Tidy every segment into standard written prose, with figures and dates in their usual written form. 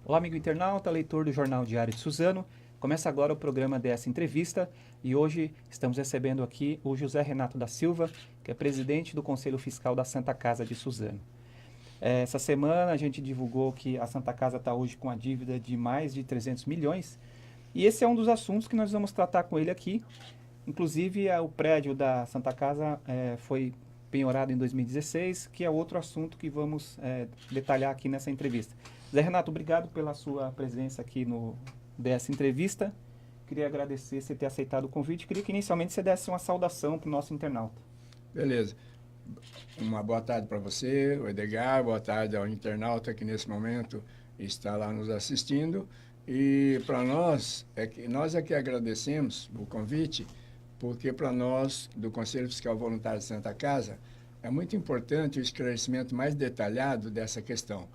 Olá, amigo internauta, leitor do Jornal Diário de Suzano. Começa agora o programa dessa entrevista e hoje estamos recebendo aqui o José Renato da Silva, que é presidente do Conselho Fiscal da Santa Casa de Suzano. Essa semana a gente divulgou que a Santa Casa está hoje com a dívida de mais de 300 milhões e esse é um dos assuntos que nós vamos tratar com ele aqui. Inclusive, o prédio da Santa Casa foi penhorado em 2016, que é outro assunto que vamos detalhar aqui nessa entrevista. Zé Renato, obrigado pela sua presença aqui dessa entrevista. Queria agradecer você ter aceitado o convite. Queria que inicialmente você desse uma saudação para o nosso internauta. Beleza. Uma boa tarde para você, o Edgar, boa tarde ao internauta que nesse momento está lá nos assistindo. E para nós é que agradecemos o convite, porque para nós, do Conselho Fiscal Voluntário de Santa Casa, é muito importante o esclarecimento mais detalhado dessa questão,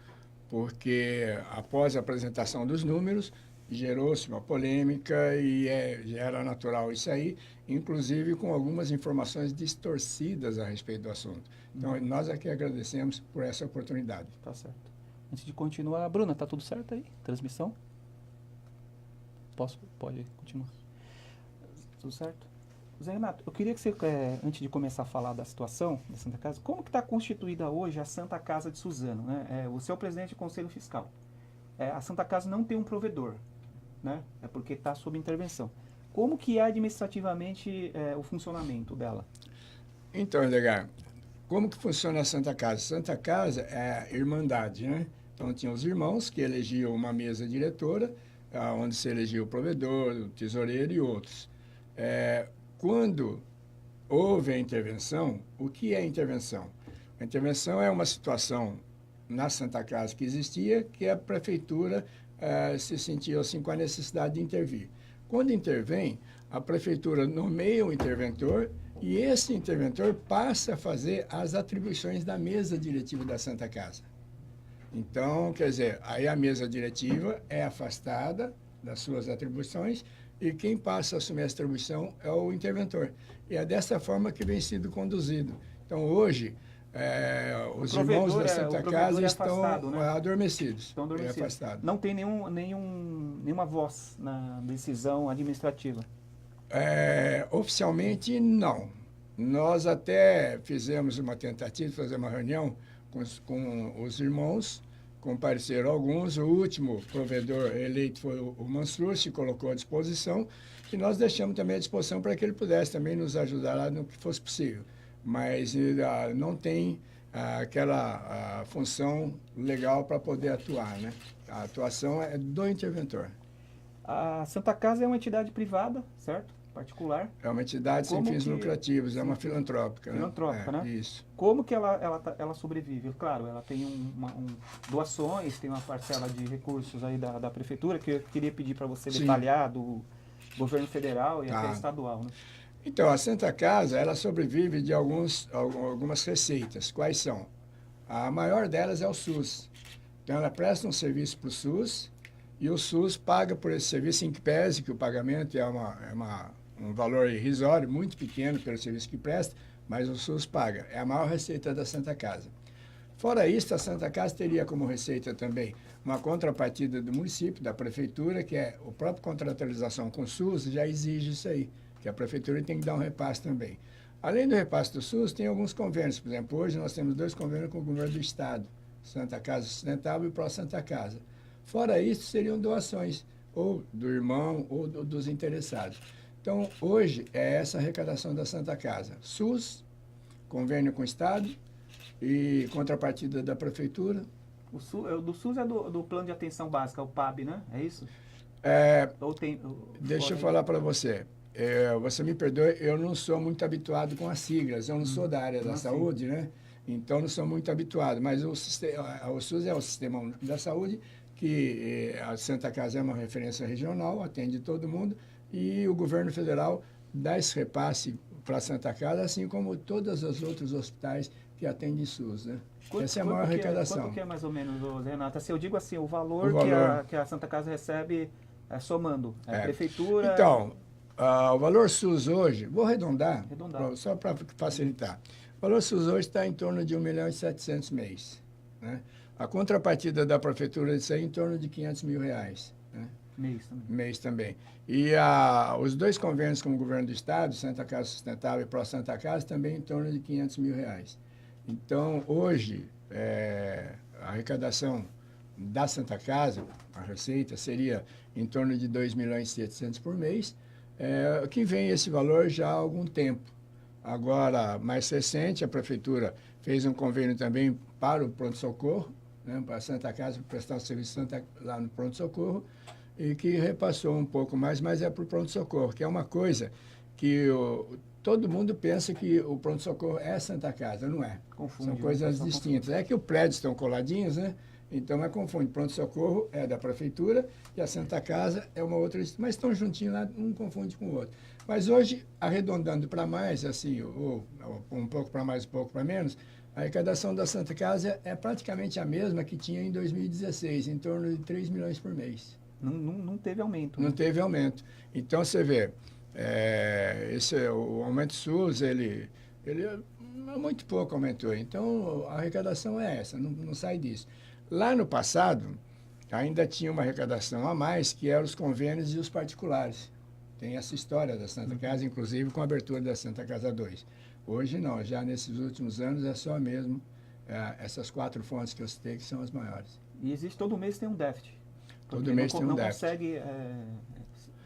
porque após a apresentação dos números, gerou-se uma polêmica e já era natural isso aí, inclusive com algumas informações distorcidas a respeito do assunto. Então, nós aqui agradecemos por essa oportunidade. Tá certo. Antes de continuar, Bruna, tá tudo certo aí? Transmissão? Pode continuar. Tudo certo? Zé Renato, eu queria que você, antes de começar a falar da situação da Santa Casa, como que está constituída hoje a Santa Casa de Suzano, né? Você é o presidente do Conselho Fiscal. A Santa Casa não tem um provedor, né? É porque está sob intervenção. Como que é administrativamente o funcionamento dela? Então, Edgar, como que funciona a Santa Casa? Santa Casa é a irmandade, né? Então, tinha os irmãos que elegiam uma mesa diretora, onde se elegia o provedor, o tesoureiro e outros. Quando houve a intervenção, o que é intervenção? A intervenção é uma situação na Santa Casa que existia, que a prefeitura se sentiu assim com a necessidade de intervir. Quando intervém, a prefeitura nomeia um interventor e esse interventor passa a fazer as atribuições da mesa diretiva da Santa Casa. Então, quer dizer, aí a mesa diretiva é afastada das suas atribuições e quem passa a assumir essa atribuição é o interventor. E é dessa forma que vem sido conduzido. Então, hoje, os irmãos da Santa Casa estão afastado, né? adormecidos. Estão adormecidos. Afastados. Não tem nenhuma voz na decisão administrativa. Oficialmente, não. Nós até fizemos uma tentativa de fazer uma reunião com os irmãos, compareceram alguns, o último provedor eleito foi o Mansur, se colocou à disposição, e nós deixamos também à disposição para que ele pudesse também nos ajudar lá no que fosse possível. Mas não tem aquela função legal para poder atuar, né? A atuação é do interventor. A Santa Casa é uma entidade privada, certo? Particular. É uma entidade sem fins lucrativos, é uma filantrópica. Filantrópica, né? Isso. Como que ela sobrevive? Claro, ela tem doações, tem uma parcela de recursos aí da prefeitura, que eu queria pedir para você detalhar, do governo federal e até estadual, né? Então, a Santa Casa, ela sobrevive de algumas receitas. Quais são? A maior delas é o SUS. Então, ela presta um serviço para o SUS e o SUS paga por esse serviço, em que pese que o pagamento é um valor irrisório, muito pequeno pelo serviço que presta, mas o SUS paga. É a maior receita da Santa Casa. Fora isso, a Santa Casa teria como receita também uma contrapartida do município, da prefeitura, que é a própria contratualização com o SUS, já exige isso aí, que a prefeitura tem que dar um repasse também. Além do repasse do SUS, tem alguns convênios. Por exemplo, hoje nós temos 2 convênios com o governo do Estado, Santa Casa Sustentável e Pró Santa Casa. Fora isso, seriam doações, ou do irmão, ou dos interessados. Então, hoje, é essa arrecadação da Santa Casa. SUS, convênio com o Estado e contrapartida da Prefeitura. Do SUS é do Plano de Atenção Básica, o PAB, né? É isso? Deixa eu falar para você. Você me perdoe, eu não sou muito habituado com as siglas. Eu não sou da área da saúde, né? Então, não sou muito habituado. Mas o SUS é o Sistema Único da Saúde, que a Santa Casa é uma referência regional, atende todo mundo. E o governo federal dá esse repasse para a Santa Casa, assim como todos os outros hospitais que atendem SUS, né? Essa é a maior arrecadação. Quanto que é mais ou menos, Renata? Se eu digo assim, o valor que a Santa Casa recebe somando a prefeitura... Então, o valor SUS hoje, vou arredondar. Só para facilitar. O valor SUS hoje está em torno de 1.700.000 mês, né? A contrapartida da prefeitura disso aí é em torno de R$ 500 mil, né? Mês também. Mês também. E os dois convênios com o governo do estado, Santa Casa Sustentável e Pró Santa Casa, também em torno de R$ 500 mil. Então, hoje, a arrecadação da Santa Casa, a receita, seria em torno de 2.700.000 por mês, que vem esse valor já há algum tempo. Agora, mais recente, a prefeitura fez um convênio também para o pronto-socorro, né, para a Santa Casa, para prestar o serviço lá no pronto-socorro, e que repassou um pouco mais, mas é para o pronto-socorro, que é uma coisa que todo mundo pensa que o pronto-socorro é Santa Casa, não é. Confunde, são coisas distintas. Confunde. É que os prédios estão coladinhos, né? Então, confunde. Pronto-socorro é da prefeitura e a Santa Casa é uma outra, mas estão juntinhos lá, um confunde com o outro. Mas hoje, arredondando para mais, assim, ou um pouco para mais, um pouco para menos, a arrecadação da Santa Casa é praticamente a mesma que tinha em 2016, em torno de 3 milhões por mês. Não teve aumento. Não teve aumento. Então, você vê, o aumento SUS, ele muito pouco aumentou. Então, a arrecadação é essa, não sai disso. Lá no passado, ainda tinha uma arrecadação a mais, que eram os convênios e os particulares. Tem essa história da Santa Casa, inclusive com a abertura da Santa Casa 2. Hoje não, já nesses últimos anos é só mesmo essas 4 fontes que eu citei que são as maiores. E existe todo mês tem um déficit. Todo mês tem um déficit. Não consegue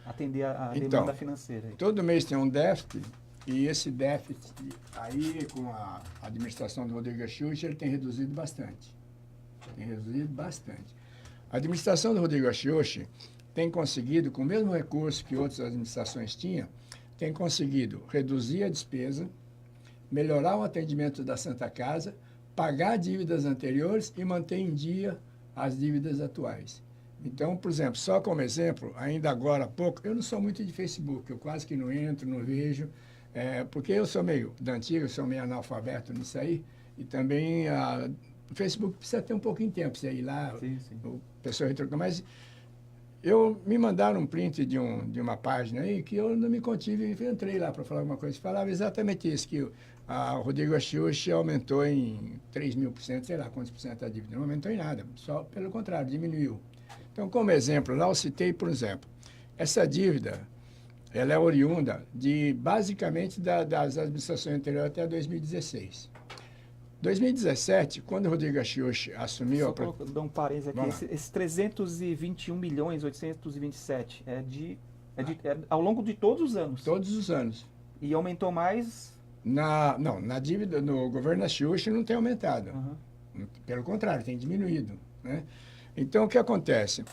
atender a demanda financeira. Todo mês tem um déficit, e esse déficit aí, com a administração do Rodrigo Axuxa, ele tem reduzido bastante. A administração do Rodrigo Axuxa tem conseguido, com o mesmo recurso que outras administrações tinham, tem conseguido reduzir a despesa, melhorar o atendimento da Santa Casa, pagar dívidas anteriores e manter em dia as dívidas atuais. Então, por exemplo, só como exemplo, ainda agora há pouco, eu não sou muito de Facebook, eu quase que não entro, não vejo, porque eu sou meio da antiga, eu sou meio analfabeto nisso aí, e também o Facebook precisa ter um pouquinho de tempo, você ir lá, sim. o pessoal retornou, mas me mandaram um print de uma página aí que eu não me contive, entrei lá para falar alguma coisa, falava exatamente isso, que o Rodrigo Axuxa aumentou em 3.000%, sei lá quantos por cento a dívida, não aumentou em nada, só pelo contrário, diminuiu. Então, como exemplo, lá eu citei, por exemplo, essa dívida, ela é oriunda basicamente das administrações anteriores até 2016. 2017, quando o Rodrigo Axuxa assumiu... Só dar um parênteses aqui, esses 321.827 é ao longo de todos os anos. Todos os anos. E aumentou mais... Na dívida, no governo Axuxa não tem aumentado. Uhum. Pelo contrário, tem diminuído, né? Então, o que acontece?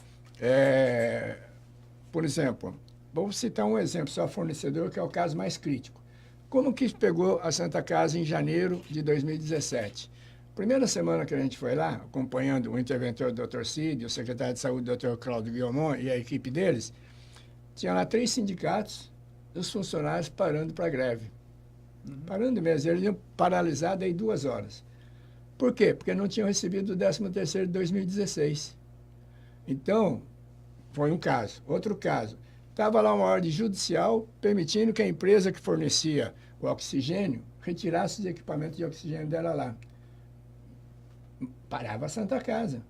Por exemplo, vou citar um exemplo, só fornecedor, que é o caso mais crítico. Como que pegou a Santa Casa em janeiro de 2017? Primeira semana que a gente foi lá, acompanhando o interventor Dr. Cid, o secretário de Saúde Dr. Cláudio Guilmon e a equipe deles, tinha lá 3 sindicatos, os funcionários parando para greve. Parando mesmo, eles iam paralisados aí 2 horas. Por quê? Porque não tinham recebido o 13º de 2016. Então, foi um caso. Outro caso, estava lá uma ordem judicial permitindo que a empresa que fornecia o oxigênio retirasse os equipamentos de oxigênio dela lá. Parava a Santa Casa.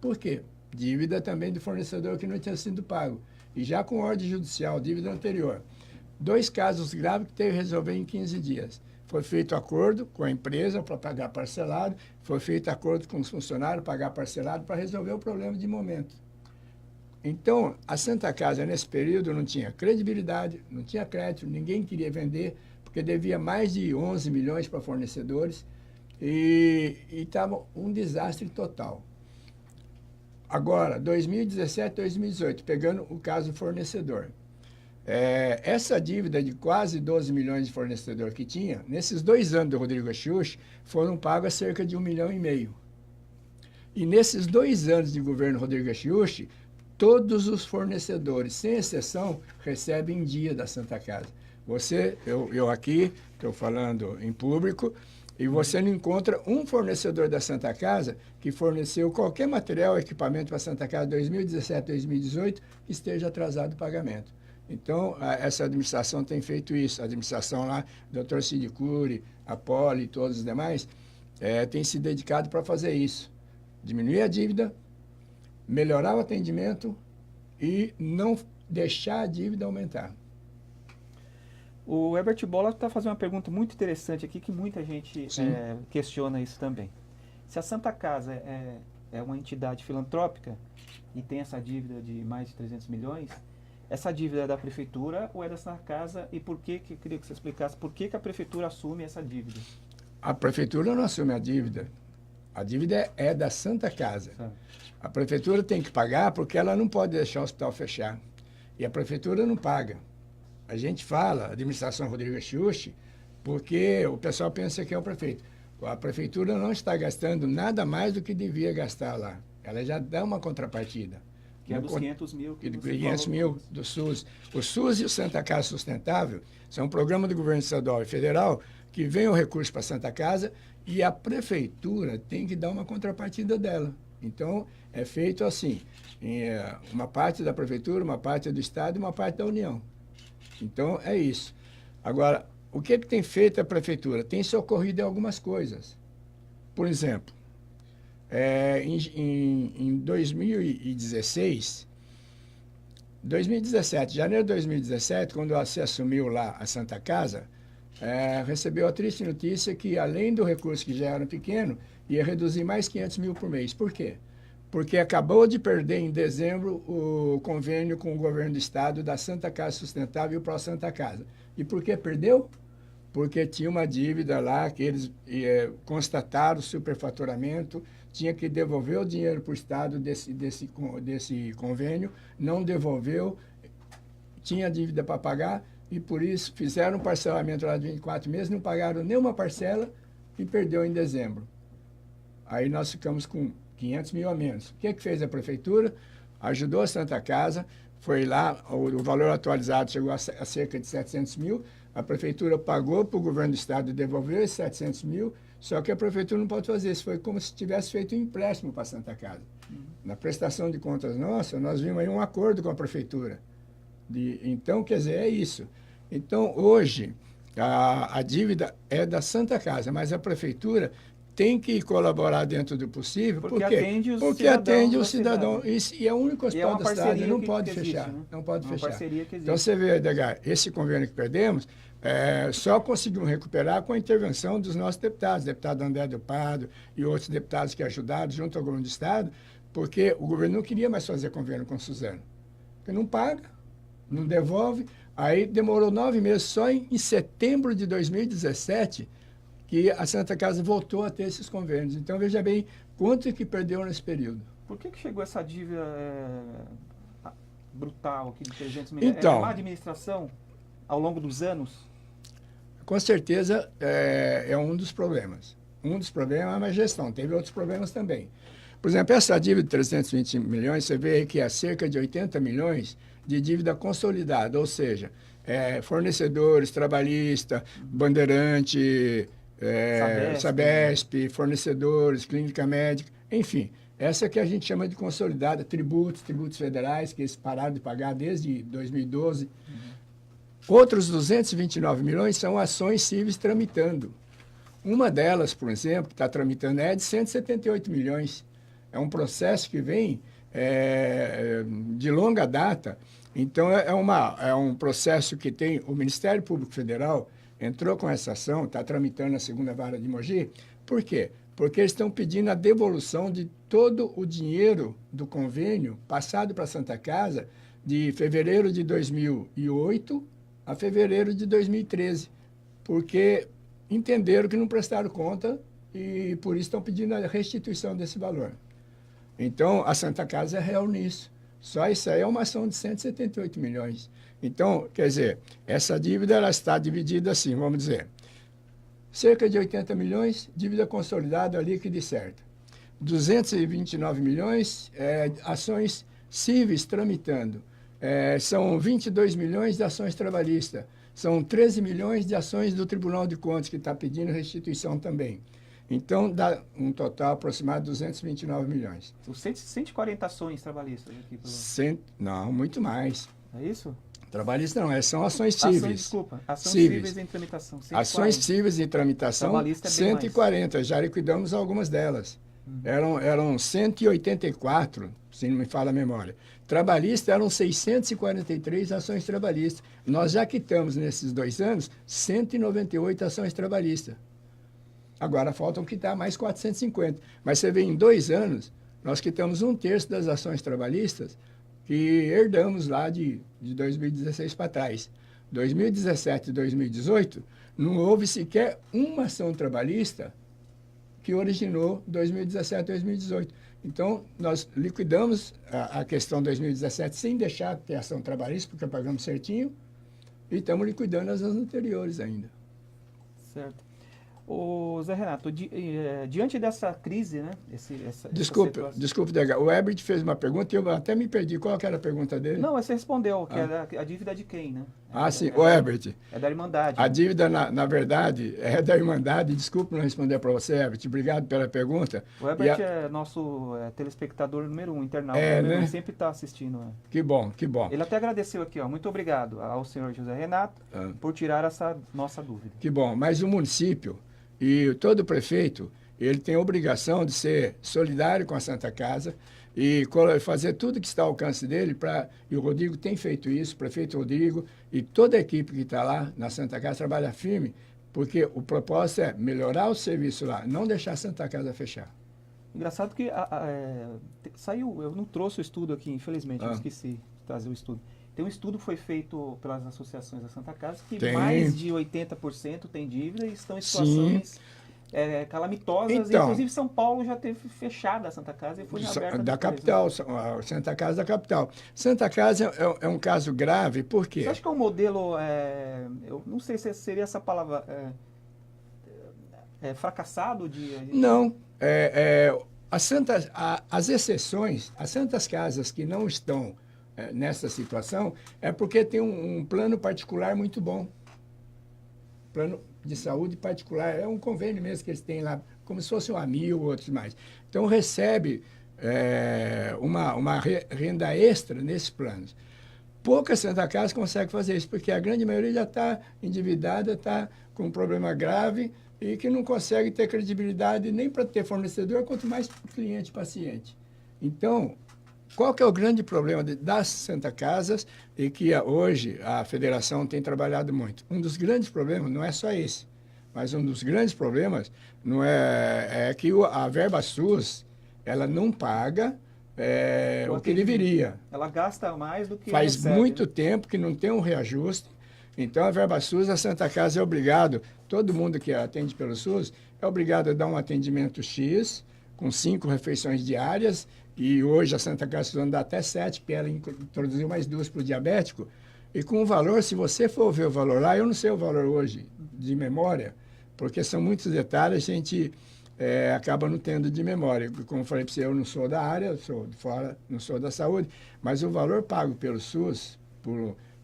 Por quê? Dívida também do fornecedor que não tinha sido pago. E já com ordem judicial, dívida anterior. 2 casos graves que teve que resolver em 15 dias. Foi feito acordo com a empresa para pagar parcelado, foi feito acordo com os funcionários para pagar parcelado para resolver o problema de momento. Então, a Santa Casa, nesse período, não tinha credibilidade, não tinha crédito, ninguém queria vender, porque devia mais de 11 milhões para fornecedores e estava um desastre total. Agora, 2017, 2018, pegando o caso fornecedor. Essa dívida de quase 12 milhões de fornecedor que tinha, nesses 2 anos do Rodrigo Axuxa, foram pagos cerca de 1,5 milhão. E nesses 2 anos de governo Rodrigo Axuxa, todos os fornecedores, sem exceção, recebem em dia da Santa Casa. Eu aqui, estou falando em público, e você não encontra um fornecedor da Santa Casa que forneceu qualquer material ou equipamento para a Santa Casa 2017, 2018, que esteja atrasado o pagamento. Então, essa administração tem feito isso. A administração lá, Dr. Cid Cury, a Poli e todos os demais, tem se dedicado para fazer isso. diminuir a dívida, melhorar o atendimento e não deixar a dívida aumentar. O Herbert Bolla está fazendo uma pergunta muito interessante aqui, que muita gente questiona isso também. Se a Santa Casa é uma entidade filantrópica e tem essa dívida de mais de 300 milhões, essa dívida é da prefeitura ou é da Santa Casa, e por que, eu queria que você explicasse, por que a prefeitura assume essa dívida? A prefeitura não assume a dívida. A dívida é da Santa Casa. Sabe? A prefeitura tem que pagar porque ela não pode deixar o hospital fechar. E a prefeitura não paga. A gente fala, a administração Rodrigo Schuch, porque o pessoal pensa que é o prefeito. A prefeitura não está gastando nada mais do que devia gastar lá. Ela já dá uma contrapartida. Que é dos 500 mil. Que 500 mil do SUS. O SUS e o Santa Casa Sustentável são um programa do governo estadual e federal que vem o recurso para a Santa Casa e a prefeitura tem que dar uma contrapartida dela. Então, é feito assim, uma parte da prefeitura, uma parte do Estado e uma parte da União. Então, é isso. Agora, o que tem feito a prefeitura? Tem socorrido em algumas coisas. Por exemplo, em 2017, janeiro de 2017, quando se assumiu lá a Santa Casa, recebeu a triste notícia que, além do recurso que já era pequeno, ia reduzir mais 500 mil por mês. Por quê? Porque acabou de perder em dezembro o convênio com o governo do estado da Santa Casa Sustentável e o Pró Santa Casa. E por que perdeu? Porque tinha uma dívida lá que eles constataram o superfaturamento, tinha que devolver o dinheiro para o estado desse convênio, não devolveu, tinha dívida para pagar e por isso fizeram um parcelamento lá de 24 meses, não pagaram nenhuma parcela e perdeu em dezembro. Aí nós ficamos com 500 mil a menos. O que fez a prefeitura? Ajudou a Santa Casa, foi lá, o valor atualizado chegou a cerca de 700 mil, a prefeitura pagou para o governo do estado e devolveu esses 700 mil, só que a prefeitura não pode fazer isso, foi como se tivesse feito um empréstimo para a Santa Casa. Na prestação de contas nossa, nós vimos aí um acordo com a prefeitura. Então, quer dizer, é isso. Então, hoje, a dívida é da Santa Casa, mas a prefeitura tem que colaborar dentro do possível. Porque atende o cidadão. E é o único hospital da cidade, não pode fechar. Existe, né? Não pode fechar. Então você vê, Edgar, esse convênio que perdemos, só conseguimos recuperar com a intervenção dos nossos deputados, deputado André Del Prado e outros deputados que ajudaram junto ao governo do estado, porque o governo não queria mais fazer convênio com o Suzano. Porque não paga, não devolve. Aí demorou 9 meses, só em setembro de 2017, que a Santa Casa voltou a ter esses convênios. Então, veja bem quanto que perdeu nesse período. Por que chegou essa dívida brutal aqui de 300 milhões? Então, é má administração ao longo dos anos? Com certeza é um dos problemas. Um dos problemas é a má gestão. Teve outros problemas também. Por exemplo, essa dívida de 320 milhões, você vê que há cerca de 80 milhões de dívida consolidada, ou seja, fornecedores, trabalhista, Bandeirante, Sabesp, fornecedores, clínica médica, enfim, essa que a gente chama de consolidada, tributos federais, que eles pararam de pagar desde 2012. Outros 229 milhões são ações cíveis tramitando. Uma delas, por exemplo, que está tramitando é de 178 milhões. É um processo que vem de longa data. Então, é um processo que tem o Ministério Público Federal entrou com essa ação, está tramitando na segunda vara de Mogi. Por quê? Porque eles estão pedindo a devolução de todo o dinheiro do convênio passado para a Santa Casa de fevereiro de 2008 a fevereiro de 2013, porque entenderam que não prestaram conta e por isso estão pedindo a restituição desse valor. Então, a Santa Casa é real nisso. Só isso aí é uma ação de 178 milhões. Então, quer dizer, essa dívida ela está dividida assim, vamos dizer, cerca de 80 milhões, dívida consolidada líquida e certa. 229 milhões, ações cíveis tramitando. São 22 milhões de ações trabalhistas. São 13 milhões de ações do Tribunal de Contas, que está pedindo restituição também. Então, dá um total aproximado de 229 milhões. São 140 ações trabalhistas aqui. Não, muito mais. É isso? Trabalhista não, são ações cíveis. Ações cíveis em tramitação. 140. Ações cíveis em tramitação, Trabalhista é bem 140. Já liquidamos algumas delas. Eram 184, se não me falha a memória. Trabalhista eram 643 ações trabalhistas. Nós já quitamos, nesses 2 anos, 198 ações trabalhistas. Agora faltam quitar mais 450. Mas você vê, em 2 anos, nós quitamos 1/3 das ações trabalhistas que herdamos lá de 2016 para trás. 2017 e 2018, não houve sequer uma ação trabalhista que originou 2017 e 2018. Então, nós liquidamos a questão 2017 sem deixar de ter ação trabalhista, porque pagamos certinho, e estamos liquidando as anos anteriores ainda. Certo. Ô, Zé Renato, diante dessa crise, né? Desculpe, Dega. O Herbert fez uma pergunta e eu até me perdi. Qual que era a pergunta dele? Não, você respondeu, que é a dívida de quem, né? Sim. O Herbert. É da Irmandade. A dívida, na verdade, é da Irmandade. Desculpe não responder para você, Herbert. Obrigado pela pergunta. O Herbert é nosso telespectador número 1, internauta. Né? Sempre está assistindo. Que bom, que bom. Ele até agradeceu aqui, ó. Muito obrigado ao senhor José Renato por tirar essa nossa dúvida. Que bom. Mas o município e todo prefeito, ele tem a obrigação de ser solidário com a Santa Casa e fazer tudo que está ao alcance dele, e o Rodrigo tem feito isso, o prefeito Rodrigo e toda a equipe que está lá na Santa Casa trabalha firme, porque o propósito é melhorar o serviço lá, não deixar a Santa Casa fechar. Engraçado que saiu, eu não trouxe o estudo aqui, infelizmente, eu esqueci de trazer o estudo. Tem um estudo que foi feito pelas associações da Santa Casa que mais de 80% tem dívida e estão em situações calamitosas. Então, inclusive, São Paulo já teve fechada a Santa Casa e foi aberta da capital, a Santa Casa da capital. Santa Casa é um caso grave, por quê? Você acha que é um modelo, eu não sei se seria essa palavra, fracassado? Não. As exceções, as Santas Casas que não estão nessa situação, é porque tem um plano particular muito bom. Plano de saúde particular, é um convênio mesmo que eles têm lá, como se fosse um AMIL ou outros mais. Então, recebe uma renda extra nesses planos. Poucas Santa Casa conseguem fazer isso, porque a grande maioria já está endividada, está com um problema grave e que não consegue ter credibilidade nem para ter fornecedor, quanto mais para o cliente, paciente. Então, qual que é o grande problema das Santa Casas e que hoje a federação tem trabalhado muito? Um dos grandes problemas não é só esse, mas um dos grandes problemas não é que a verba SUS ela não paga o que deveria. Ela gasta mais do que faz recebe, muito tempo que não tem um reajuste. Então a verba SUS, a Santa Casa é obrigado, todo mundo que atende pelo SUS é obrigado a dar um atendimento X com 5 refeições diárias. E hoje a Santa Casa dá até 7, porque ela introduziu mais 2 para o diabético. E com o valor, se você for ver o valor lá, eu não sei o valor hoje de memória, porque são muitos detalhes, a gente acaba não tendo de memória. Como eu falei para você, eu não sou da área, sou de fora, não sou da saúde, mas o valor pago pelo SUS,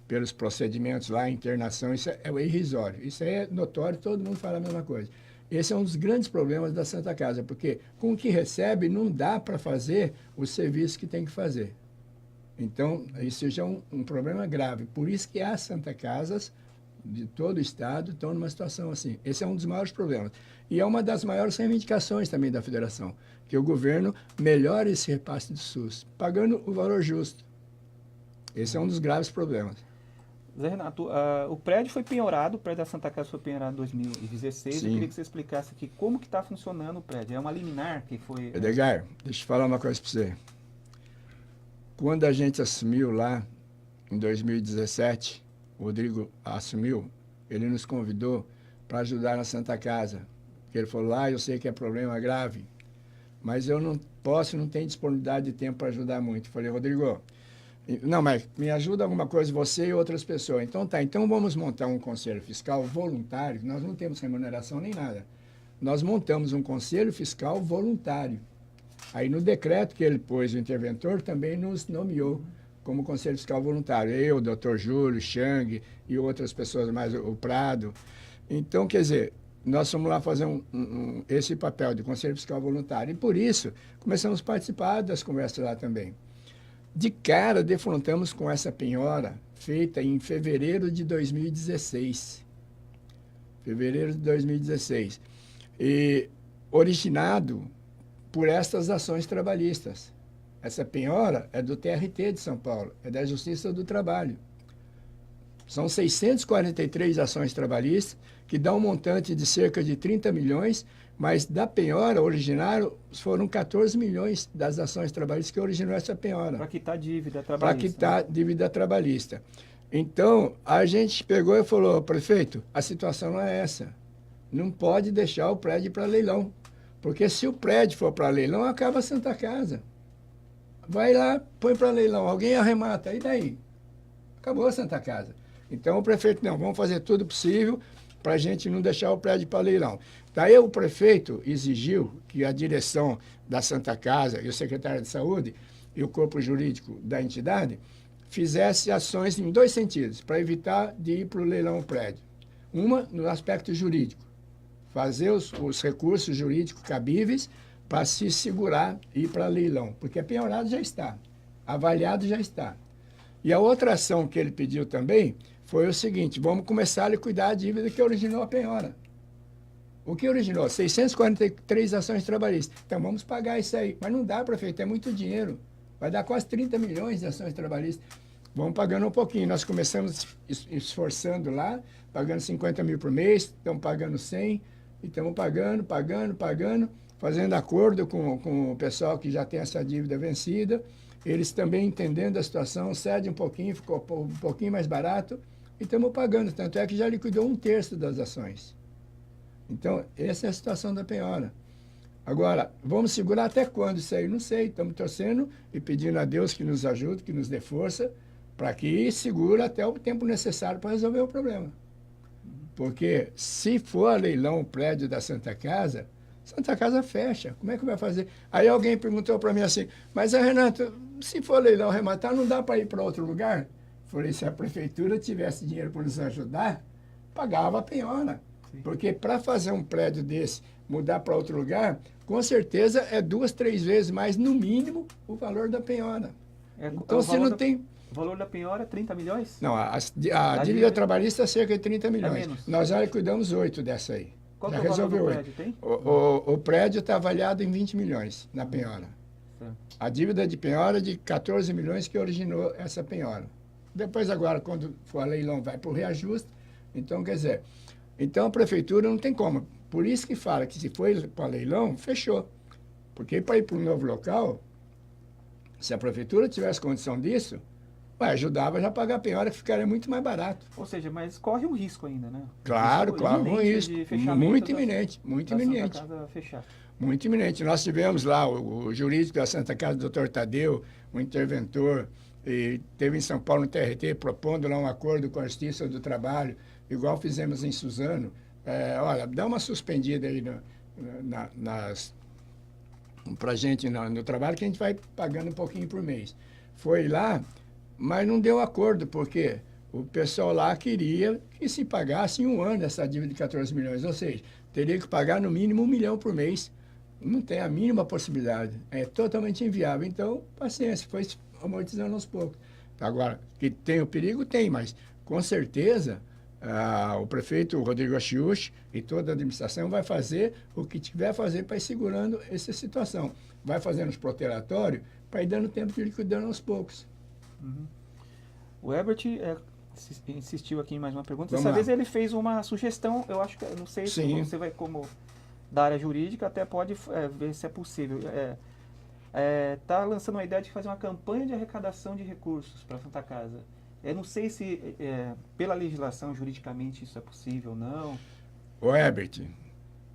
pelos procedimentos lá, internação, isso é irrisório. Isso é notório, todo mundo fala a mesma coisa. Esse é um dos grandes problemas da Santa Casa, porque com o que recebe não dá para fazer o serviço que tem que fazer. Então, isso já é um problema grave. Por isso que as Santa Casas de todo o estado estão numa situação assim. Esse é um dos maiores problemas. E é uma das maiores reivindicações também da federação, que o governo melhore esse repasse do SUS, pagando o valor justo. Esse é um dos graves problemas. Zé Renato, o prédio foi penhorado, o prédio da Santa Casa foi penhorado em 2016. Sim. Eu queria que você explicasse aqui como que está funcionando o prédio. É uma liminar que foi... Edgar, deixa eu falar uma coisa para você. Quando a gente assumiu lá, em 2017, o Rodrigo assumiu, ele nos convidou para ajudar na Santa Casa. Porque ele falou, eu sei que é problema grave, mas eu não tenho disponibilidade de tempo para ajudar muito. Eu falei, Rodrigo... Não, mas me ajuda alguma coisa, você e outras pessoas. Então vamos montar um conselho fiscal voluntário, nós não temos remuneração nem nada. Nós montamos um conselho fiscal voluntário. Aí no decreto que ele pôs, o interventor também nos nomeou como conselho fiscal voluntário. Eu, o doutor Júlio, Chang e outras pessoas mais, o Prado. Então, quer dizer, nós fomos lá fazer esse papel de conselho fiscal voluntário. E por isso, começamos a participar das conversas lá também. De cara, defrontamos com essa penhora feita em fevereiro de 2016. Fevereiro de 2016. E originado por estas ações trabalhistas. Essa penhora é do TRT de São Paulo, é da Justiça do Trabalho. São 643 ações trabalhistas, que dá um montante de cerca de 30 milhões, mas da penhora originário foram 14 milhões das ações trabalhistas que originou essa penhora. Para quitar dívida Para trabalhista. quitar dívida trabalhista. Então, a gente pegou e falou, prefeito, a situação não é essa. Não pode deixar o prédio para leilão. Porque se o prédio for para leilão, acaba a Santa Casa. Vai lá, põe para leilão, alguém arremata, e daí? Acabou a Santa Casa. Então o prefeito, não, vamos fazer tudo possível para a gente não deixar o prédio para leilão. Daí o prefeito exigiu que a direção da Santa Casa e o secretário de Saúde e o corpo jurídico da entidade fizesse ações em dois sentidos, para evitar de ir para o leilão o prédio. Uma, no aspecto jurídico, fazer os recursos jurídicos cabíveis para se segurar e ir para leilão, porque penhorado já está, avaliado já está. E a outra ação que ele pediu também foi o seguinte, vamos começar a liquidar a dívida que originou a penhora. O que originou? 643 ações trabalhistas. Então vamos pagar isso aí. Mas não dá, prefeito, é muito dinheiro. Vai dar quase 30 milhões de ações trabalhistas. Vamos pagando um pouquinho. Nós começamos esforçando lá, pagando 50 mil por mês, estamos pagando 100, e estamos pagando, fazendo acordo com o pessoal que já tem essa dívida vencida. Eles também entendendo a situação, cede um pouquinho, ficou um pouquinho mais barato, e estamos pagando. Tanto é que já liquidou 1/3 das ações. Então, essa é a situação da penhora. Agora, vamos segurar até quando isso aí? Não sei. Estamos torcendo e pedindo a Deus que nos ajude, que nos dê força, para que segure até o tempo necessário para resolver o problema. Porque se for a leilão o prédio da Santa Casa fecha. Como é que vai fazer? Aí alguém perguntou para mim assim, mas Renato, se for leilão arrematar, não dá para ir para outro lugar? Falei, se a prefeitura tivesse dinheiro para nos ajudar, pagava a penhora. Porque para fazer um prédio desse, mudar para outro lugar, com certeza é 2, 3 vezes mais, no mínimo, o valor da penhora. Então, se não tem... O valor da penhora é 30 milhões? Não, a dívida trabalhista é cerca de 30 milhões. É menos. Nós já liquidamos 8 dessa aí. Qual já que é o valor do 8. prédio? Tem? O prédio está avaliado em 20 milhões na penhora. Certo. A dívida de penhora é de 14 milhões que originou essa penhora. Depois agora, quando for a leilão, vai para o reajuste. Então, quer dizer, então a prefeitura não tem como. Por isso que fala que se for para leilão, fechou. Porque para ir para um novo local, se a prefeitura tivesse condição disso, ajudava já a pagar a penhora, que ficaria muito mais barato. Ou seja, mas corre um risco ainda, né? Claro, um risco. Muito iminente, muito iminente. Santa Casa fechar. Muito iminente. Nós tivemos lá o jurídico da Santa Casa, o Dr. Tadeu, o interventor, e teve em São Paulo no TRT propondo lá um acordo com a Justiça do Trabalho, igual fizemos em Suzano. Olha, dá uma suspendida aí para a gente no trabalho, que a gente vai pagando um pouquinho por mês. Foi lá, mas não deu acordo, porque o pessoal lá queria que se pagasse em um ano essa dívida de 14 milhões, ou seja, teria que pagar no mínimo 1 milhão por mês. Não tem a mínima possibilidade, é totalmente inviável. Então, paciência, foi amortizando aos poucos. Agora, que tem o perigo, tem, mas com certeza o prefeito Rodrigo Achiuchi e toda a administração vai fazer o que tiver a fazer para ir segurando essa situação. Vai fazendo os protelatórios para ir dando tempo de liquidando aos poucos. Uhum. O Herbert insistiu aqui em mais uma pergunta. Vamos Dessa lá. vez ele fez uma sugestão, eu acho que, não sei se Sim. você vai como da área jurídica, até pode ver se é possível. Está lançando uma ideia de fazer uma campanha de arrecadação de recursos para a Santa Casa. Eu não sei se pela legislação, juridicamente, isso é possível ou não. Ô Herbert,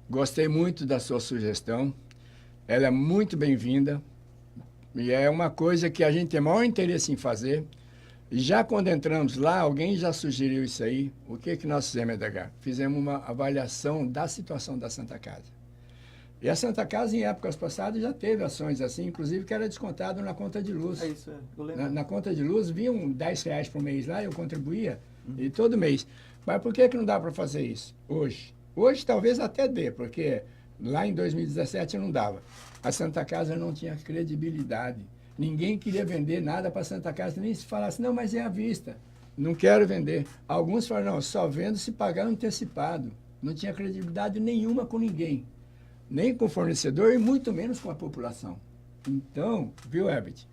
gostei muito da sua sugestão. Ela é muito bem-vinda. E é uma coisa que a gente tem maior interesse em fazer. Já quando entramos lá, alguém já sugeriu isso aí. O que nós fizemos, EDH? Fizemos uma avaliação da situação da Santa Casa. E a Santa Casa, em épocas passadas, já teve ações assim, inclusive que era descontado na conta de luz. É isso, eu lembro. Na conta de luz, vinham R$10 por mês lá, eu contribuía, e todo mês. Mas por que não dá para fazer isso hoje? Hoje talvez até dê, porque lá em 2017 não dava. A Santa Casa não tinha credibilidade. Ninguém queria vender nada para a Santa Casa, nem se falasse, não, mas é à vista. Não quero vender. Alguns falaram, não, só vendo se pagar antecipado. Não tinha credibilidade nenhuma com ninguém. nem com o fornecedor e muito menos com a população. Então, viu, Herbert?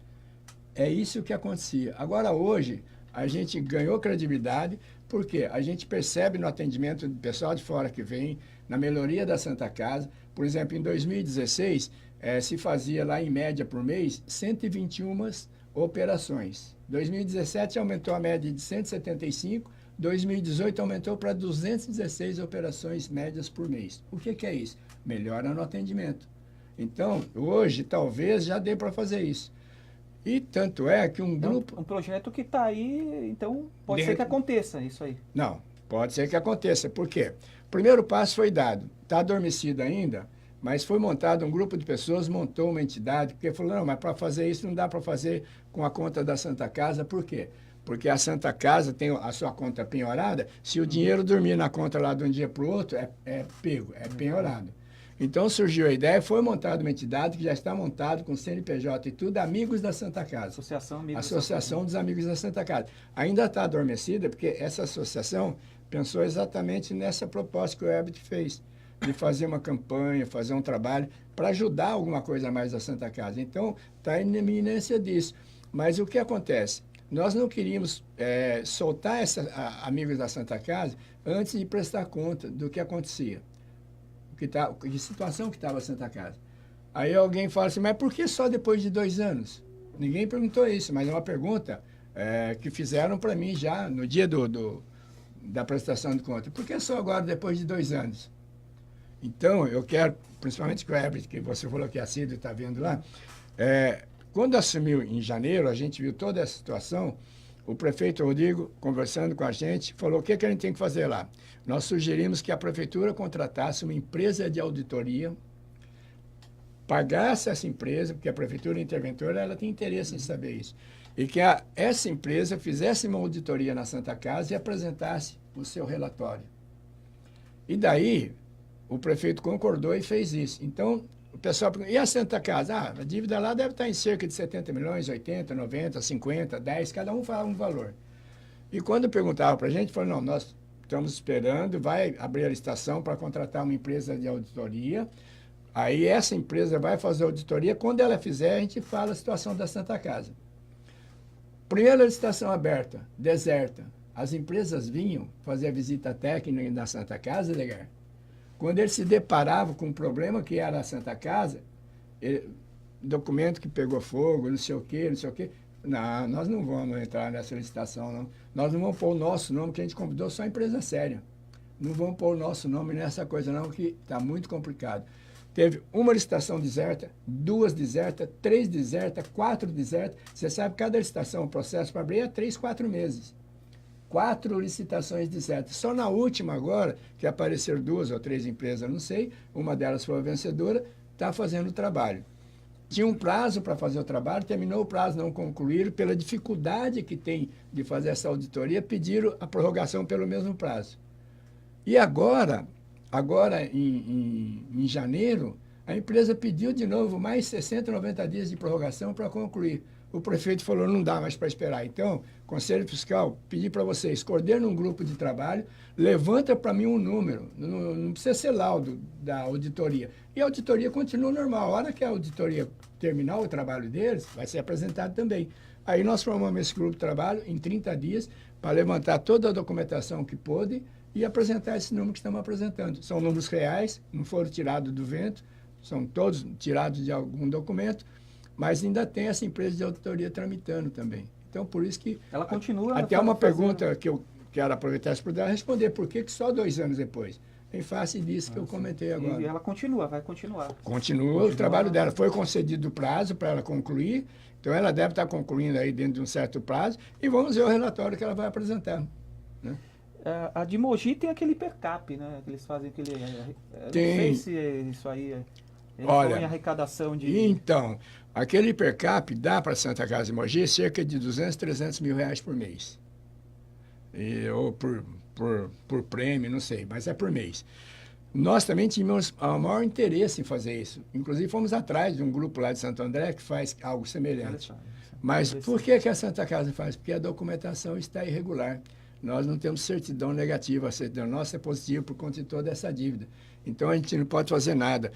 É isso que acontecia. Agora, hoje, a gente ganhou credibilidade, porque a gente percebe no atendimento do pessoal de fora que vem, na melhoria da Santa Casa. Por exemplo, em 2016, se fazia lá, em média, por mês, 121 operações. 2017 aumentou a média de 175, 2018 aumentou para 216 operações médias por mês. O que é isso? Melhora no atendimento. Então, hoje, talvez já dê para fazer isso. E tanto é que um grupo... É um projeto que está aí, então pode ser Dentro... que aconteça isso aí. Não, pode ser que aconteça. Por quê? O primeiro passo foi dado. Está adormecido ainda, mas foi montado um grupo de pessoas, montou uma entidade, porque falou, não, mas para fazer isso não dá para fazer com a conta da Santa Casa. Por quê? Porque a Santa Casa tem a sua conta penhorada, se o dinheiro dormir na conta lá de um dia para o outro, é pego, é penhorado. Então surgiu a ideia, foi montada uma entidade que já está montada com CNPJ e tudo, Amigos da Santa Casa. Associação dos Amigos da Santa Casa. Ainda está adormecida, porque essa associação pensou exatamente nessa proposta que o Herbert fez, de fazer uma campanha, fazer um trabalho para ajudar alguma coisa a mais da Santa Casa. Então, está em iminência disso. Mas o que acontece? Nós não queríamos soltar Amigos da Santa Casa antes de prestar conta do que acontecia. Que situação que estava a Santa Casa. Aí alguém fala assim, mas por que só depois de 2 anos? Ninguém perguntou isso, mas é uma pergunta que fizeram para mim já no dia da prestação de conta. Por que só agora depois de 2 anos? Então, eu quero, principalmente com o Herbert, que você falou que é assíduo e está vendo lá, quando assumiu em janeiro, a gente viu toda essa situação, o prefeito Rodrigo, conversando com a gente, falou o que a gente tem que fazer lá. Nós sugerimos que a prefeitura contratasse uma empresa de auditoria, pagasse essa empresa, porque a prefeitura interventora ela tem interesse em saber isso, e que essa empresa fizesse uma auditoria na Santa Casa e apresentasse o seu relatório. E daí, o prefeito concordou e fez isso. Então, o pessoal pergunta, e a Santa Casa? A dívida lá deve estar em cerca de 70 milhões, 80, 90, 50, 10, cada um fala um valor. E quando perguntava para a gente, falou, não, nós estamos esperando, vai abrir a licitação para contratar uma empresa de auditoria, aí essa empresa vai fazer a auditoria, quando ela fizer, a gente fala a situação da Santa Casa. Primeira licitação aberta, deserta. As empresas vinham fazer a visita técnica na Santa Casa, Edgar. Quando eles se deparavam com um problema que era a Santa Casa, documento que pegou fogo, não sei o quê, não, nós não vamos entrar nessa licitação, não. Nós não vamos pôr o nosso nome, que a gente convidou só empresa séria. Não vamos pôr o nosso nome nessa coisa, não, que está muito complicado. Teve uma licitação deserta, 2 desertas, 3 desertas, 4 desertas. Você sabe que cada licitação, o processo para abrir é 3, 4 meses. 4 licitações desertas. Só na última agora, que apareceram 2 ou 3 empresas, não sei, uma delas foi a vencedora, está fazendo o trabalho. Tinha um prazo para fazer o trabalho, terminou o prazo, não concluíram, pela dificuldade que tem de fazer essa auditoria, pediram a prorrogação pelo mesmo prazo. E agora em janeiro, a empresa pediu de novo mais 60, 90 dias de prorrogação para concluir. O prefeito falou, não dá mais para esperar. Então, Conselho Fiscal, pedi para vocês, coordenem um grupo de trabalho, levanta para mim um número, não precisa ser laudo da auditoria. E a auditoria continua normal. A hora que a auditoria terminar o trabalho deles, vai ser apresentado também. Aí nós formamos esse grupo de trabalho em 30 dias para levantar toda a documentação que pôde e apresentar esse número que estamos apresentando. São números reais, não foram tirados do vento, são todos tirados de algum documento, mas ainda tem essa empresa de auditoria tramitando também. Então, por isso que... Ela continua... Até uma pergunta que eu quero aproveitar para poder responder, por que só 2 anos depois? Em face disso que eu comentei agora. E ela vai continuar. Continua o trabalho dela. Foi concedido o prazo para ela concluir, então ela deve estar concluindo aí dentro de um certo prazo, e vamos ver o relatório que ela vai apresentar. Né? A de Mogi tem aquele per cap, né? Que eles fazem aquele... Não Tem. sei se isso aí... Olha, em arrecadação de... Então, aquele per cap dá para Santa Casa de Mogi cerca de 200, 300 mil reais por mês. Ou por prêmio, não sei, mas é por mês. Nós também tínhamos o maior interesse em fazer isso. Inclusive, fomos atrás de um grupo lá de Santo André que faz algo semelhante. Mas por que a Santa Casa faz? Porque a documentação está irregular. Nós não temos certidão negativa, a certidão nossa é positiva por conta de toda essa dívida. Então, a gente não pode fazer nada.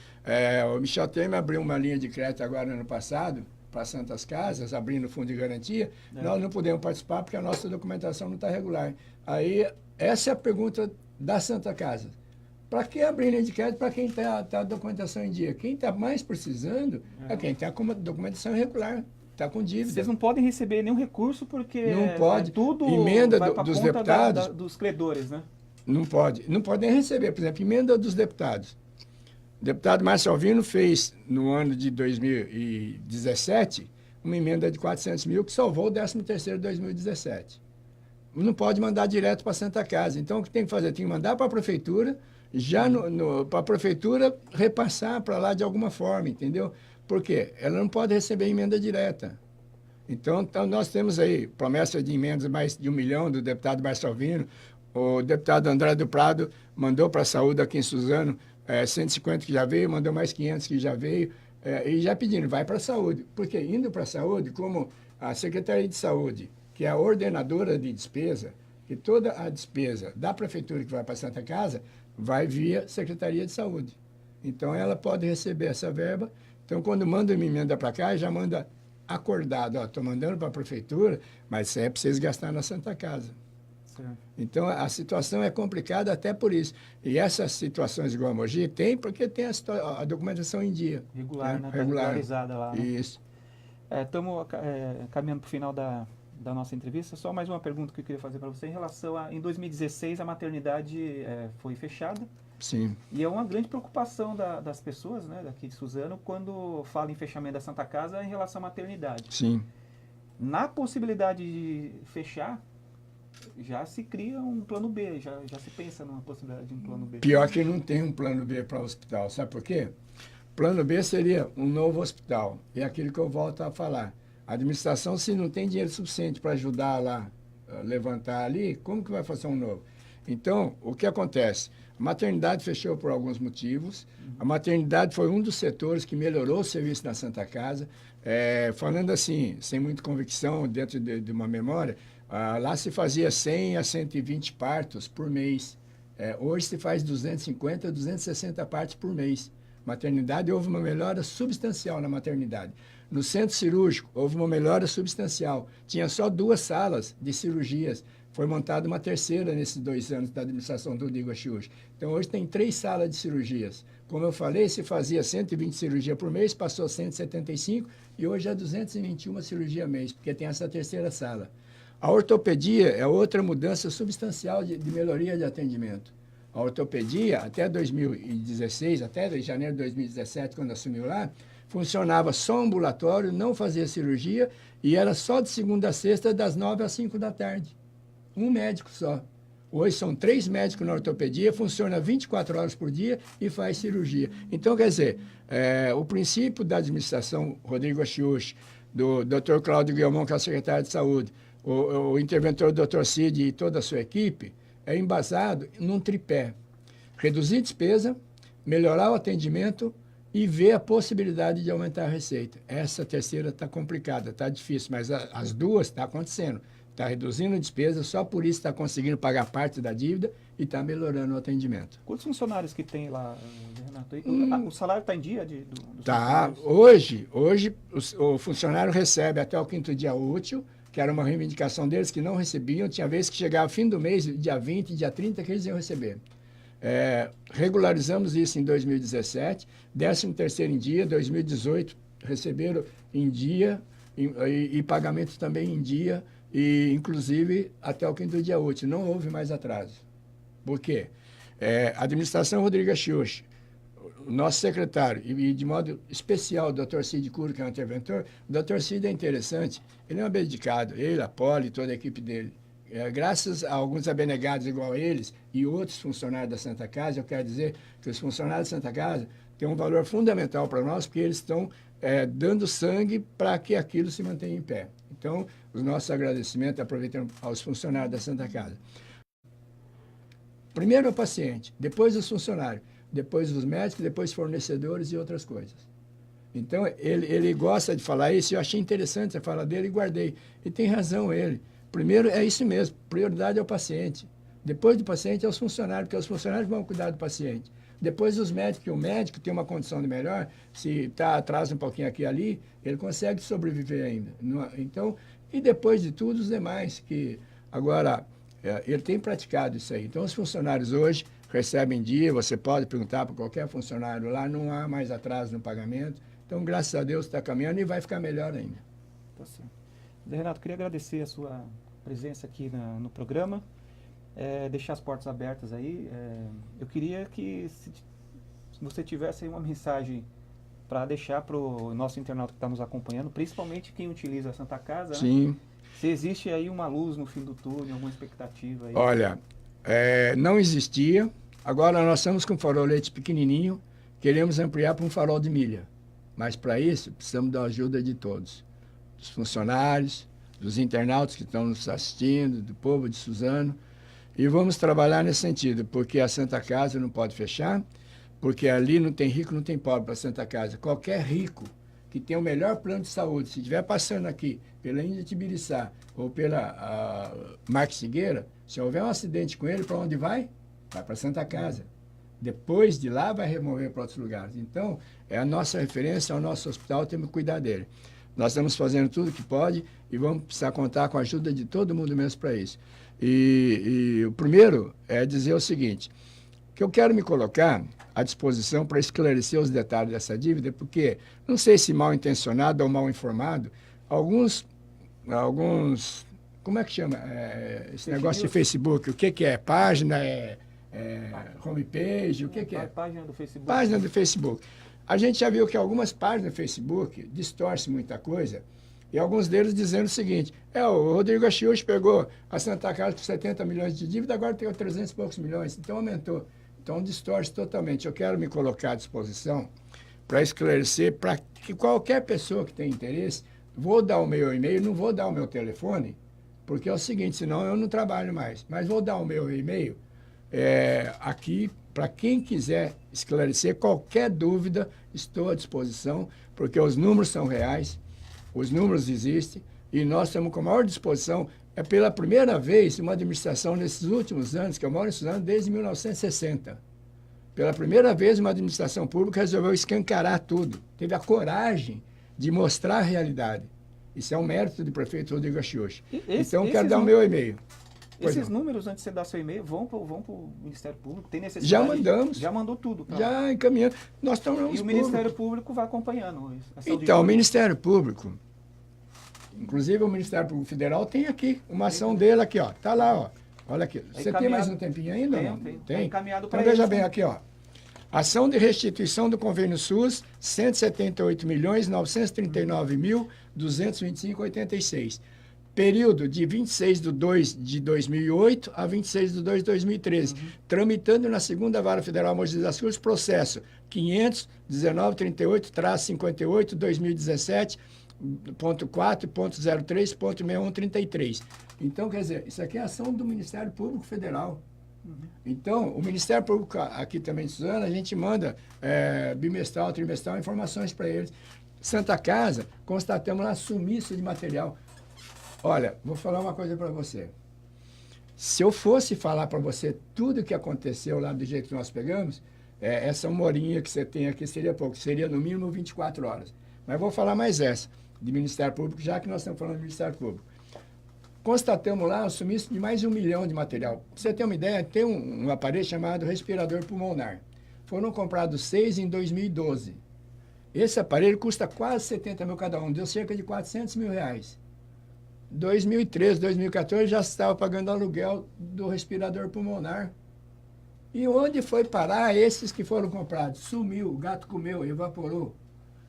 O Michel Temer abriu uma linha de crédito agora, ano passado, para Santas Casas, abrindo o fundo de garantia. Nós não podemos participar porque a nossa documentação não está regular. Aí, essa é a pergunta da Santa Casa. Para que abrir linha de crédito para quem está a documentação em dia? Quem está mais precisando é quem está com a documentação irregular, está com dívida. Vocês não podem receber nenhum recurso porque não pode. Tudo emenda vai dos conta deputados dos credores, né? Não pode. Não pode nem receber. Por exemplo, emenda dos deputados. O deputado Márcio Alvino fez, no ano de 2017, uma emenda de 400 mil que salvou o 13º de 2017. Não pode mandar direto para a Santa Casa. Então, o que tem que fazer? Tem que mandar para a prefeitura, já para a prefeitura repassar para lá de alguma forma, entendeu? Por quê? Ela não pode receber emenda direta. Então nós temos aí promessa de emendas mais de 1 milhão do deputado Márcio Alvino. O deputado André do Prado mandou para a saúde aqui em Suzano 150 que já veio, mandou mais 500 que já veio, e já pedindo, vai para a saúde. Porque indo para a saúde, como a Secretaria de Saúde, que é a ordenadora de despesa, que toda a despesa da prefeitura que vai para a Santa Casa vai via Secretaria de Saúde. Então, ela pode receber essa verba. Então, quando manda uma emenda para cá, já manda acordado, estou mandando para a prefeitura, mas isso é preciso gastar na Santa Casa. Certo. Então, a situação é complicada até por isso. E essas situações igual a Mogi tem porque tem a documentação em dia. Regular, né? Regular. Regularizada lá. Né? Isso. Estamos caminhando para o final da nossa entrevista. Só mais uma pergunta que eu queria fazer para você. Em relação em 2016, a maternidade foi fechada. Sim. E é uma grande preocupação das pessoas, né, daqui de Suzano, quando fala em fechamento da Santa Casa em relação à maternidade. Sim. Na possibilidade de fechar, já se cria um plano B, já se pensa numa possibilidade de um plano B. Pior que não tem um plano B para o hospital. Sabe por quê? Plano B seria um novo hospital. É aquilo que eu volto a falar. A administração, se não tem dinheiro suficiente para ajudar lá, levantar ali, como que vai fazer um novo? Então, o que acontece? A maternidade fechou por alguns motivos. A maternidade foi um dos setores que melhorou o serviço na Santa Casa. Falando assim, sem muita convicção, dentro de uma memória, lá se fazia 100 a 120 partos por mês. Hoje se faz 250 a 260 partos por mês. Maternidade, houve uma melhora substancial na maternidade. No centro cirúrgico, houve uma melhora substancial. Tinha só 2 salas de cirurgias. Foi montada uma terceira nesses 2 anos da administração do Rodrigo Achiuchi. Então, hoje tem 3 salas de cirurgias. Como eu falei, se fazia 120 cirurgias por mês, passou a 175 e hoje é 221 cirurgias mês, porque tem essa terceira sala. A ortopedia é outra mudança substancial de melhoria de atendimento. A ortopedia, até 2016, até janeiro de 2017, quando assumiu lá, funcionava só ambulatório, não fazia cirurgia e era só de segunda a sexta, das 9 às 5 da tarde. Um médico só. Hoje são 3 médicos na ortopedia, funciona 24 horas por dia e faz cirurgia. Então, quer dizer, o princípio da administração Rodrigo Achiuchi, do Dr. Cláudio Guilmon, que é o secretário de Saúde, o interventor Dr. Cid e toda a sua equipe, é embasado num tripé. Reduzir despesa, melhorar o atendimento e ver a possibilidade de aumentar a receita. Essa terceira está complicada, está difícil, mas as duas estão acontecendo. Está reduzindo a despesa, só por isso está conseguindo pagar parte da dívida e está melhorando o atendimento. Quantos funcionários que tem lá, Renato? O salário está em dia? Tá. Hoje o funcionário recebe até o 5º dia útil, que era uma reivindicação deles que não recebiam. Tinha vezes que chegava fim do mês, dia 20, dia 30, que eles iam receber. Regularizamos isso em 2017, 13º em dia, 2018 receberam em dia e pagamento também em dia, e inclusive até o 5º dia útil. Não houve mais atraso. Por quê? A administração Rodrigo Achiuchi, o nosso secretário, e de modo especial o Dr. Cid Curo, que é um interventor, o Dr. Cid é interessante, ele é um dedicado, ele, a Poli, toda a equipe dele. Graças a alguns abnegados igual a eles e outros funcionários da Santa Casa, eu quero dizer que os funcionários da Santa Casa têm um valor fundamental para nós, porque eles estão dando sangue para que aquilo se mantenha em pé. Então, os nossos agradecimentos, aproveitando aos funcionários da Santa Casa. Primeiro o paciente, depois os funcionários, depois os médicos, depois fornecedores e outras coisas. Então, ele gosta de falar isso, eu achei interessante a fala dele e guardei. E tem razão ele. Primeiro é isso mesmo, prioridade é o paciente. Depois do paciente é os funcionários, porque os funcionários vão cuidar do paciente. Depois os médicos, que o médico tem uma condição de melhor, se está atrás um pouquinho aqui e ali, ele consegue sobreviver ainda. Então, e depois de tudo, os demais, que agora ele tem praticado isso aí. Então, os funcionários hoje recebem dia, você pode perguntar para qualquer funcionário lá, não há mais atraso no pagamento. Então, graças a Deus, está caminhando e vai ficar melhor ainda. Tá certo. Zé Renato, queria agradecer a sua presença aqui no programa. Deixar as portas abertas aí. Eu queria que se você tivesse aí uma mensagem para deixar para o nosso internauta que está nos acompanhando, principalmente quem utiliza a Santa Casa. Sim. Né? Se existe aí uma luz no fim do túnel, alguma expectativa aí. Olha, não existia. Agora nós estamos com um farolete pequenininho, queremos ampliar para um farol de milha. Mas para isso precisamos da ajuda de todos. Dos funcionários, dos internautas que estão nos assistindo, do povo de Suzano. E vamos trabalhar nesse sentido, porque a Santa Casa não pode fechar, porque ali não tem rico, não tem pobre para a Santa Casa. Qualquer rico que tem o melhor plano de saúde, se estiver passando aqui pela Índia Tibiriçá ou pela Marques Figueira, se houver um acidente com ele, para onde vai? Vai para a Santa Casa. Depois de lá, vai remover para outros lugares. Então, é a nossa referência, é o nosso hospital, temos que cuidar dele. Nós estamos fazendo tudo o que pode e vamos precisar contar com a ajuda de todo mundo mesmo para isso. E o primeiro é dizer o seguinte, que eu quero me colocar à disposição para esclarecer os detalhes dessa dívida, porque, não sei se mal intencionado ou mal informado, alguns como é que chama? Esse negócio de Facebook, o que é? Página, homepage, o que é? Página do Facebook. Página do Facebook. A gente já viu que algumas páginas do Facebook distorcem muita coisa, e alguns deles dizendo o seguinte, o Rodrigo Achiuchi pegou a Santa Casa por 70 milhões de dívida, agora tem 300 e poucos milhões, então aumentou. Então distorce totalmente. Eu quero me colocar à disposição para esclarecer, para que qualquer pessoa que tenha interesse, vou dar o meu e-mail, não vou dar o meu telefone, porque é o seguinte, senão eu não trabalho mais, mas vou dar o meu e-mail aqui, para quem quiser esclarecer qualquer dúvida, estou à disposição, porque os números são reais, os números existem, e nós estamos com a maior disposição. É pela primeira vez uma administração nesses últimos anos, que eu moro em Suzano desde 1960, pela primeira vez uma administração pública resolveu escancarar tudo, teve a coragem de mostrar a realidade. Isso é um mérito do prefeito Rodrigo Achiuchi. Então, quero dar o meu e-mail. Esses números, antes de você dar seu e-mail, vão para o Ministério Público? Tem necessidade? Já mandamos. Já mandou tudo? Já encaminhamos. Nós estamos e o Ministério Público vai acompanhando isso? Então, o Ministério Público, inclusive o Ministério Público Federal, tem aqui uma ação dele aqui, ó. Está lá, ó. Olha aqui. Você tem mais um tempinho ainda? Tem. Encaminhado para então, veja bem aqui, ó. Ação de restituição do convênio SUS, R$ 178.939.225,86. Período de 26/2/2008 a 26/2/2013. Tramitando na segunda Vara Federal Mogi das Cruzes, processo 519.38/2017.4.03.6133. Então, quer dizer, isso aqui é ação do Ministério Público Federal. Então, o Ministério Público aqui também de Suzano, a gente manda bimestral, trimestral, informações para eles. Santa Casa, constatamos lá sumiço de material. Olha, vou falar uma coisa para você. Se eu fosse falar para você tudo o que aconteceu lá do jeito que nós pegamos, essa uma horinha que você tem aqui seria pouco, seria no mínimo 24 horas. Mas vou falar mais essa, de Ministério Público, já que nós estamos falando de Ministério Público. Constatamos lá o sumiço de mais de 1 milhão de material. Pra você ter uma ideia, tem um aparelho chamado respirador pulmonar. Foram comprados 6 em 2012. Esse aparelho custa quase 70 mil cada um, deu cerca de 400 mil reais. 2013, 2014 já estava pagando aluguel do respirador pulmonar. E onde foi parar esses que foram comprados? Sumiu, o gato comeu, evaporou.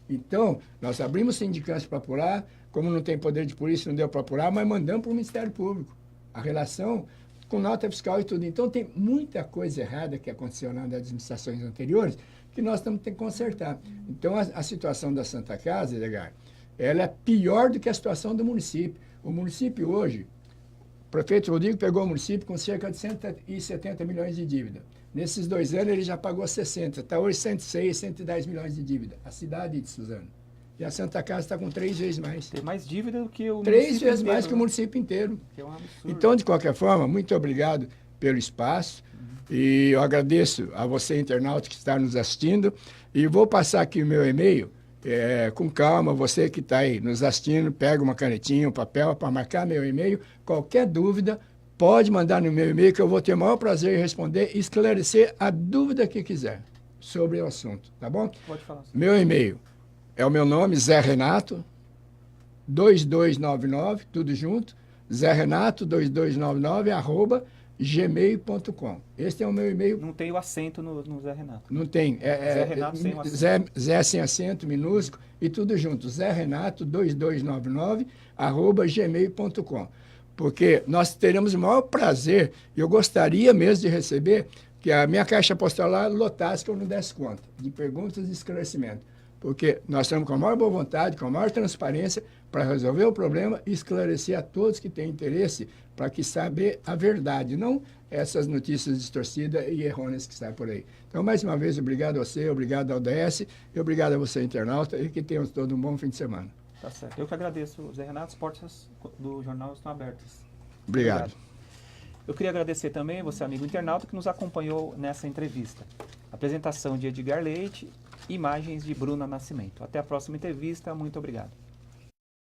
Então, nós abrimos sindicância para apurar, como não tem poder de polícia, não deu para apurar, mas mandamos para o Ministério Público. A relação com nota fiscal e tudo. Então, tem muita coisa errada que aconteceu nas administrações anteriores que nós temos que consertar. Então, a situação da Santa Casa, Edgar, ela é pior do que a situação do município. O município hoje, o prefeito Rodrigo pegou o município com cerca de 170 milhões de dívida. Nesses 2 anos ele já pagou 60, está hoje 106, 110 milhões de dívida. A cidade de Suzano. E a Santa Casa está com 3 vezes mais. Tem mais dívida do que o 3 vezes mais que o município inteiro. Que é um absurdo. Então, de qualquer forma, muito obrigado pelo espaço. E eu agradeço a você, internauta, que está nos assistindo. E vou passar aqui o meu e-mail, com calma. Você que está aí nos assistindo, pega uma canetinha, um papel para marcar meu e-mail. Qualquer dúvida, pode mandar no meu e-mail, que eu vou ter o maior prazer em responder e esclarecer a dúvida que quiser sobre o assunto, tá bom? Pode falar. Meu e-mail é o meu nome, Zé Renato, 2299, tudo junto, Zé Renato, 2299, @gmail.com. Esse é o meu e-mail. Não tem o acento no Zé Renato. Não tem. Zé Renato sem o acento. Zé sem acento, minúsculo, e tudo junto. Zé Renato, 2299, @gmail.com. Porque nós teremos o maior prazer, e eu gostaria mesmo de receber, que a minha caixa postal lá lotasse, que eu não desse conta, de perguntas e esclarecimento. Porque nós estamos com a maior boa vontade, com a maior transparência, para resolver o problema e esclarecer a todos que têm interesse, para que saber a verdade, não essas notícias distorcidas e errôneas que saem por aí. Então, mais uma vez, obrigado a você, obrigado ao DS, e obrigado a você, internauta, e que tenhamos todo um bom fim de semana. Tá certo. Eu que agradeço, Zé Renato. As portas do jornal estão abertas. Obrigado. Eu queria agradecer também você, amigo internauta, que nos acompanhou nessa entrevista. Apresentação de Edgar Leite, imagens de Bruna Nascimento. Até a próxima entrevista. Muito obrigado.